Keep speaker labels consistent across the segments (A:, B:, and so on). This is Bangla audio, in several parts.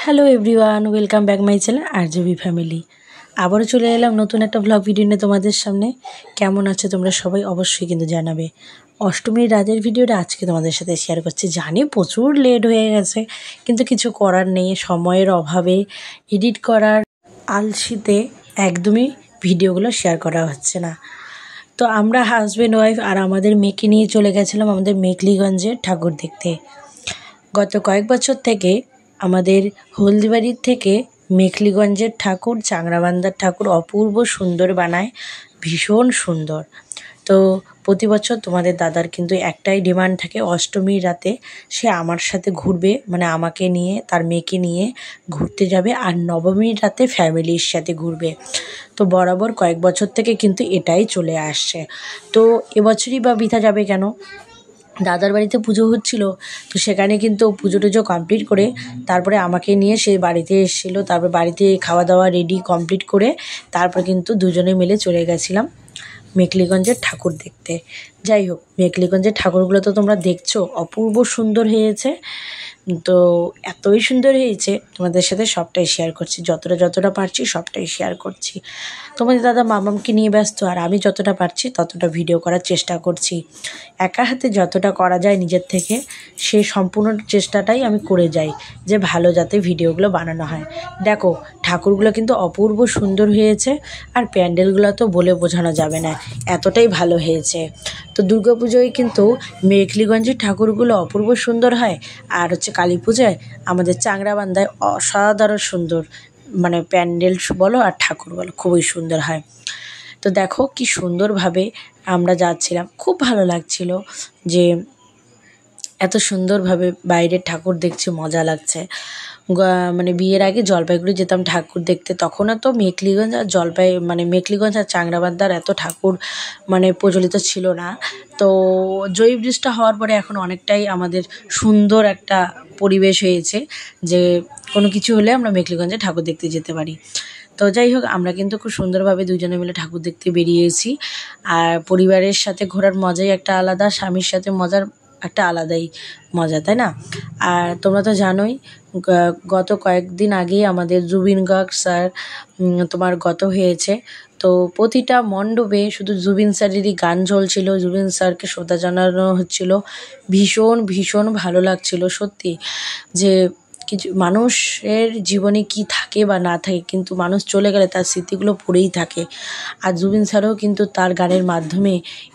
A: Hello everyone, welcome back my channel RJB family. আবারও চলে এলাম নতুন একটা ব্লগ ভিডিও নিয়ে তোমাদের সামনে। কেমন আছো তোমরা সবাই অবশ্যই কিন্তু জানাবে। অষ্টমীর রাতের ভিডিওটা আজকে তোমাদের সাথে শেয়ার করছি। জানি প্রচুর লেট হয়ে গেছে, কিন্তু কিছু করার নেই, সময়ের অভাবে এডিট করার আলসিতে একদমই ভিডিওগুলো শেয়ার করা হচ্ছে না। তো আমরা হাজব্যান্ড ওয়াইফ আর আমাদের মেয়েকে নিয়ে চলে গেছিলাম আমাদের মেখলিগঞ্জের ঠাকুর দেখতে। গত কয়েক বছর থেকে আমাদের হলদিবাড়ির থেকে মেখলিগঞ্জের ঠাকুর, চাংড়াবান্ধার ঠাকুর অপূর্ব সুন্দর বানায়, ভীষণ সুন্দর। তো প্রতি বছর তোমাদের দাদার কিন্তু একটাই ডিমান্ড থাকে, অষ্টমীর রাতে সে আমার সাথে ঘুরবে, মানে আমাকে নিয়ে তার মেয়েকে নিয়ে ঘুরতে যাবে, আর নবমীর রাতে ফ্যামিলির সাথে ঘুরবে। তো বরাবর কয়েক বছর থেকে কিন্তু এটাই চলে আসছে। তো এবছরই বা বৃথা যাবে কেন? দাদার বাড়িতে পুজো হচ্ছিল, তো সেখানে কিন্তু পুজো টুজো কমপ্লিট করে তারপরে আমাকে নিয়ে সে বাড়িতে এসেছিলো। তারপর বাড়িতে খাওয়া দাওয়া রেডি কমপ্লিট করে তারপর কিন্তু দুজনে মিলে চলে গেছিলাম মেখলিগঞ্জের ঠাকুর দেখতে। যাই হোক, মেখলিগঞ্জের ঠাকুরগুলো তো তোমরা দেখছো, অপূর্ব সুন্দর হয়েছে। তো এতই সুন্দর হয়েছে, তোমাদের সাথে সবটাই শেয়ার করছি, যতটা পারছি সবটাই শেয়ার করছি। তোমাদের দাদা মামামকে নিয়ে ব্যস্ত, আর আমি যতটা পারছি ততটা ভিডিও করার চেষ্টা করছি। একা হাতে যতটা করা যায় নিজের থেকে, সে সম্পূর্ণ চেষ্টাটাই আমি করে যাই যে ভালো যাতে ভিডিওগুলো বানানো হয়। দেখো, ঠাকুরগুলো কিন্তু অপূর্ব সুন্দর হয়েছে, আর প্যান্ডেলগুলো তো বলে বোঝানো যাবে না, এতটাই ভালো হয়েছে। তো দুর্গাপুজোয় কিন্তু মেখলিগঞ্জের ঠাকুরগুলো অপূর্ব সুন্দর হয়, আর কালী পূজায় আমাদের চাংড়াবান্ধায় অসাধারণ সুন্দর, মানে প্যান্ডেল বলো আর ঠাকুর বলো, খুবই সুন্দর হয়। তো দেখো কি সুন্দরভাবে আমরা যাচ্ছিলাম, খুব ভালো লাগছিল যে এত সুন্দরভাবে বাইরের ঠাকুর দেখছি, মজা লাগছে। মানে বিয়ের আগে জলপাইগুড়ি যেতাম ঠাকুর দেখতে, তখনও তো মেখলিগঞ্জ আর মেখলিগঞ্জ আর চাংড়াবান্ধার এত ঠাকুর মানে প্রচলিত ছিল না। তো জয়ী ব্রিজটা হওয়ার পরে এখন অনেকটাই আমাদের সুন্দর একটা পরিবেশ হয়েছে, যে কোনো কিছু হলে আমরা মেখলিগঞ্জে ঠাকুর দেখতে যেতে পারি। তো যাই হোক, আমরা কিন্তু খুব সুন্দরভাবে দুজনে মিলে ঠাকুর দেখতে বেরিয়েছি। আর পরিবারের সাথে ঘোরার মজাই একটা আলাদা, স্বামীর সাথে মজার একটা আলাদাই মজা, তাই না? আর তোমরা তো জানোই, গত কয়েকদিন আগেই আমাদের জুবিন গার্গ স্যার তোমার গত হয়েছে। তো প্রতিটা মণ্ডপে শুধু জুবিন স্যারেরই গান চলছিল, জুবিন স্যারকে শ্রদ্ধা জানানো হচ্ছিল। ভীষণ ভীষণ ভালো লাগছিল সত্যি, যে কিছু মানুষের জীবনে কি থাকে বা না থাকে, কিন্তু মানুষ চলে গেলে তার স্মৃতিগুলো পড়েই থাকে। আর জুবিন স্যারও কিন্তু তার গানের মাধ্যমে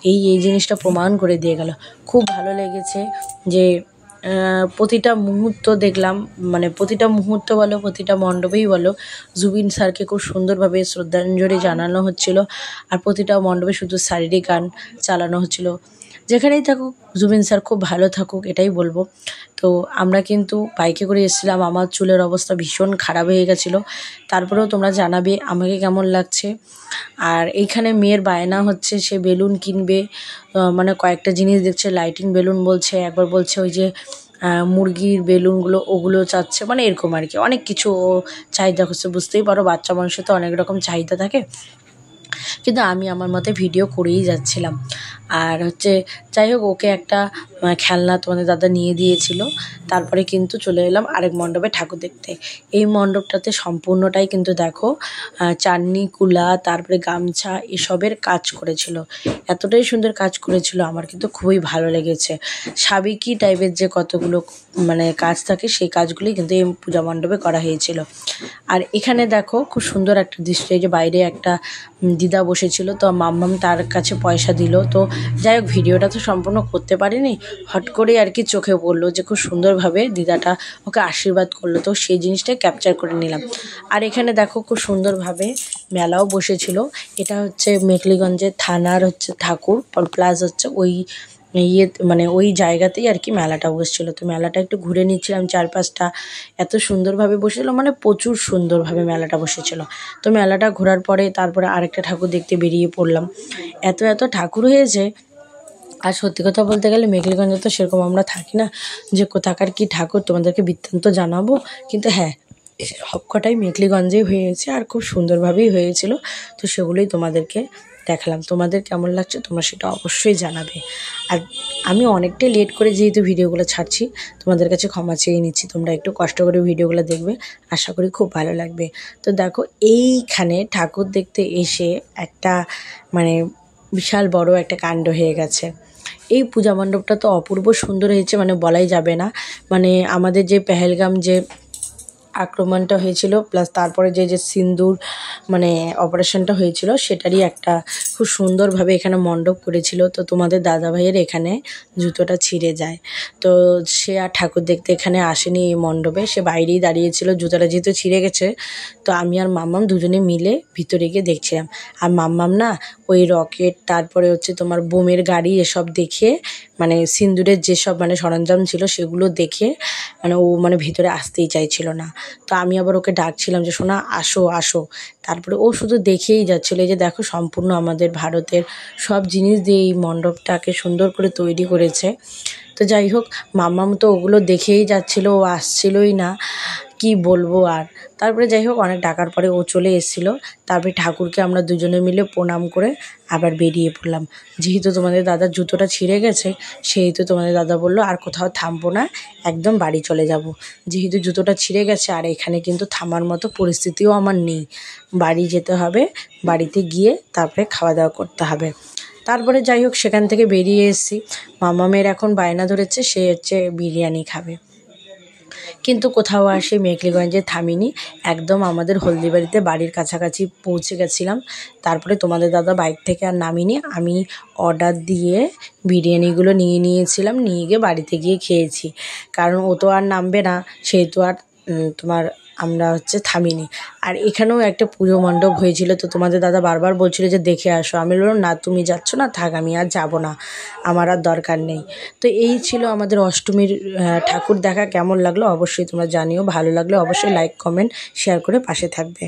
A: এই জিনিসটা প্রমাণ করে দিয়ে গেল। খুব ভালো লেগেছে যে প্রতিটা মুহূর্ত দেখলাম, মানে প্রতিটা মুহূর্ত বলো, প্রতিটা মণ্ডপেই বলো, জুবিন স্যারকে খুব সুন্দরভাবে শ্রদ্ধাঞ্জলি জানানো হচ্ছিল। আর প্রতিটা মণ্ডপে শুধু স্যারেরই গান চালানো হচ্ছিল। যেখানেই থাকুক জুবিন স্যার খুব ভালো থাকুক, এটাই বলবো। তো আমরা কিন্তু বাইকে করে এসেছিলাম, আমার চুলের অবস্থা ভীষণ খারাপ হয়ে গেছিলো। তারপরেও তোমরা জানাবে আমাকে কেমন লাগছে। আর এইখানে মেয়ের বায়না হচ্ছে, সে বেলুন কিনবে, মানে কয়েকটা জিনিস দেখছে, লাইটিং বেলুন বলছে, একবার বলছে ওই যে মুরগির বেলুনগুলো, ওগুলো চাচ্ছে, মানে এরকম আর কি অনেক কিছু ও চাহিদা করছে। বুঝতেই পারো, বাচ্চা মানুষের তো অনেক রকম চাহিদা থাকে। কিন্তু আমি আমার মতে ভিডিও করেই যাচ্ছিলাম। আর যাই হোক, ওকে একটা খেলনা তোমাদের দাদা নিয়ে দিয়েছিল। তারপরে কিন্তু চলে এলাম আরেক মণ্ডপে ঠাকুর দেখতে। এই মণ্ডপটাতে সম্পূর্ণটাই কিন্তু দেখো চাননি, কুলা, তারপরে গামছা এসবের কাজ করেছিল। এতটাই সুন্দর কাজ করেছিল, আমার কিন্তু খুবই ভালো লেগেছে। সাবেকি টাইপের যে কতগুলো মানে কাজ থাকে, সেই কাজগুলি কিন্তু এই পূজা মণ্ডপে করা হয়েছিল। আর এখানে দেখো খুব সুন্দর একটা দৃশ্য, এই যে বাইরে একটা দিদা বসেছিল, তো মাম্মাম তার কাছে পয়সা দিল। তো যাই হোক, ভিডিওটা তো সম্পূর্ণ করতে পারিনি, হট করে আর কি চোখে পড়লো যে খুব সুন্দরভাবে দিদাটা ওকে আশীর্বাদ করলো, তো সেই জিনিসটা ক্যাপচার করে নিলাম। আর এখানে দেখো খুব সুন্দরভাবে মেলাও বসেছিল। এটা মেখলিগঞ্জের থানার ঠাকুর, প্লাস ওই মানে ওই জায়গাতেই আর কি মেলাটা বসছিলো। তো মেলাটা একটু ঘুরে নিচ্ছিলাম, চারপাশটা এত সুন্দরভাবে বসেছিল, মানে প্রচুর সুন্দরভাবে মেলাটা বসেছিল। তো মেলাটা ঘোরার পরে তারপরে আরেকটা ঠাকুর দেখতে বেরিয়ে পড়লাম। এত ঠাকুর হয়েছে। আর সত্যি কথা বলতে গেলে মেখলিগঞ্জে তো সেরকম আমরা থাকি না যে কোথাকার কী ঠাকুর তোমাদেরকে বৃত্তান্ত জানাবো, কিন্তু হ্যাঁ, সবকটাই মেখলিগঞ্জেই হয়েছে আর খুব সুন্দরভাবেই হয়েছিল। তো সেগুলোই তোমাদেরকে দেখালাম। তোমাদের কেমন লাগছে তোমরা সেটা অবশ্যই জানাবে। আর আমি অনেকটাই লেট করে যেহেতু ভিডিওগুলো ছাড়ছি, তোমাদের কাছে ক্ষমা চেয়ে নিচ্ছি। তোমরা একটু কষ্ট করে ভিডিওগুলো দেখবে, আশা করি খুব ভালো লাগবে। তো দেখো এইখানে ঠাকুর দেখতে এসে একটা মানে বিশাল বড় একটা কাণ্ড হয়ে গেছে। এই পূজা মণ্ডপটা তো অপূর্ব সুন্দর হয়েছে, মানে বলাই যাবে না। মানে আমাদের যে পেহেলগাম যে আক্রমণটা হয়েছিল, প্লাস তারপরে যে সিন্দুর মানে অপারেশনটা হয়েছিল, সেটারই একটা খুব সুন্দরভাবে এখানে মণ্ডপ করেছিল। তো তোমাদের দাদাভাইয়ের এখানে জুতোটা ছিঁড়ে যায়, তো সে আর ঠাকুর দেখতে এখানে আসেনি এই মণ্ডপে, সে বাইরেই দাঁড়িয়েছিল। জুতোটা যেহেতু ছিঁড়ে গেছে, তো আমি আর মাম্মাম দুজনে মিলে ভিতরে গিয়ে দেখছিলাম। আর মাম্মাম না ওই রকেট, তারপরে হচ্ছে তোমার বোমের গাড়ি এসব দেখে, মানে সিন্দুরের যেসব মানে সরঞ্জাম ছিল সেগুলো দেখে মানে ও মানে ভিতরে আসতেই চাইছিল না। তো আমি আবার ওকে ডাকছিলাম যে সোনা আসো আসো, তারপরে ও শুধু দেখেই যাচ্ছিলো। এই যে দেখো সম্পূর্ণ আমাদের ভারতের সব জিনিস দিয়ে এই মণ্ডপটাকে সুন্দর করে তৈরি করেছে। তো যাই হোক, মাম্মাম তো ওগুলো দেখেই যাচ্ছিলো, ও আসছিলোই না, কি বলবো আর। তারপরে যাই হোক অনেক ডাকার পরে ও চলে এসেছিলো। তারপরে ঠাকুরকে আমরা দুজনে মিলে প্রণাম করে আবার বেরিয়ে পড়লাম। যেহেতু তোমাদের দাদার জুতোটা ছিঁড়ে গেছে, সেহেতু তোমাদের দাদা বললো আর কোথাও থামবো না, একদম বাড়ি চলে যাব। যেহেতু জুতোটা ছিঁড়ে গেছে আর এখানে কিন্তু থামার মতো পরিস্থিতিও আমার নেই, বাড়ি যেতে হবে, বাড়িতে গিয়ে তারপরে খাওয়া দাওয়া করতে হবে। তারপরে যাই হোক সেখান থেকে বেরিয়ে এসেছি। মামামের এখন বায়না ধরেছে, সে হচ্ছে বিরিয়ানি খাবে। কিন্তু কোথাও আর সেই মেখলিগঞ্জে থামিনি, একদম আমাদের হলদিবাড়িতে বাড়ির কাছাকাছি পৌঁছে গেছিলাম। তারপরে তোমাদের দাদা বাইক থেকে আর নামিনি, আমি অর্ডার দিয়ে বিরিয়ানিগুলো নিয়েছিলাম, নিয়ে গিয়ে বাড়িতে গিয়ে খেয়েছি। কারণ ও তো আর নামবে না, সেহেতু আর আমরা হচ্ছে থামিনি। আর এখানেও একটা পুজো মণ্ডপ হয়েছিল, তো তোমাদের দাদা বারবার বলছিল যে দেখে আসো। আমি বললাম না, তুমি যাচ্ছ না, থাক, আমি আর যাব না, আমার আর দরকার নেই। তো এই ছিল আমাদের অষ্টমীর ঠাকুর দেখা। কেমন লাগলো অবশ্যই তোমরা জানিও, ভালো লাগলে অবশ্যই লাইক কমেন্ট শেয়ার করে পাশে থাকবে।